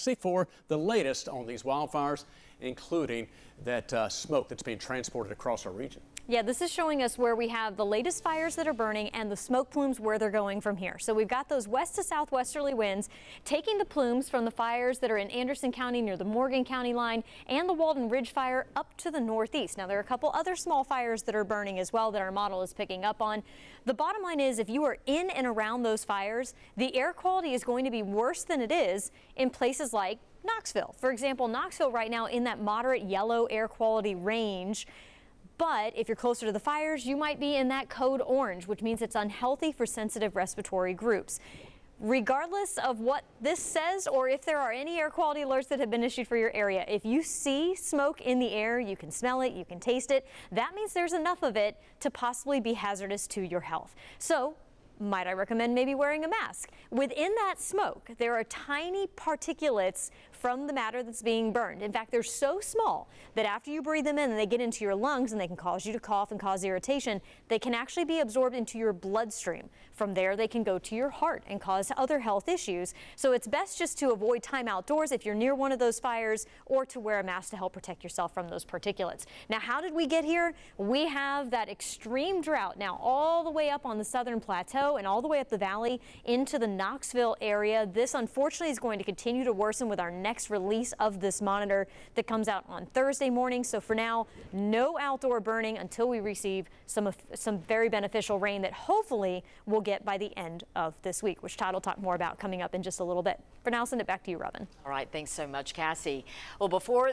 See for the latest on these wildfires, including that smoke that's being transported across our region. Yeah, this is showing us where we have the latest fires that are burning and the smoke plumes where they're going from here. So we've got those west to southwesterly winds taking the plumes from the fires that are in Anderson County near the Morgan County line and the Walden Ridge fire up to the northeast. Now there are a couple other small fires that are burning as well that our model is picking up on. The bottom line is if you are in and around those fires, the air quality is going to be worse than it is in places like Knoxville. For example, Knoxville right now in that moderate yellow air quality range. But if you're closer to the fires, you might be in that code orange, which means it's unhealthy for sensitive respiratory groups. Regardless of what this says or if there are any air quality alerts that have been issued for your area, if you see smoke in the air, you can smell it, you can taste it, that means there's enough of it to possibly be hazardous to your health. So, might I recommend maybe wearing a mask? Within that smoke, there are tiny particulates from the matter that's being burned. In fact, they're so small that after you breathe them in and they get into your lungs and they can cause you to cough and cause irritation, they can actually be absorbed into your bloodstream. From there, they can go to your heart and cause other health issues. So it's best just to avoid time outdoors if you're near one of those fires or to wear a mask to help protect yourself from those particulates. Now, how did we get here? We have that extreme drought now all the way up on the southern plateau and all the way up the valley into the Knoxville area. This unfortunately is going to continue to worsen with our next release of this monitor that comes out on Thursday morning. So for now, no outdoor burning until we receive some very beneficial rain that hopefully we'll get by the end of this week, which Todd will talk more about coming up in just a little bit. For now, I'll send it back to you, Robin. All right, thanks so much, Cassie. Well, before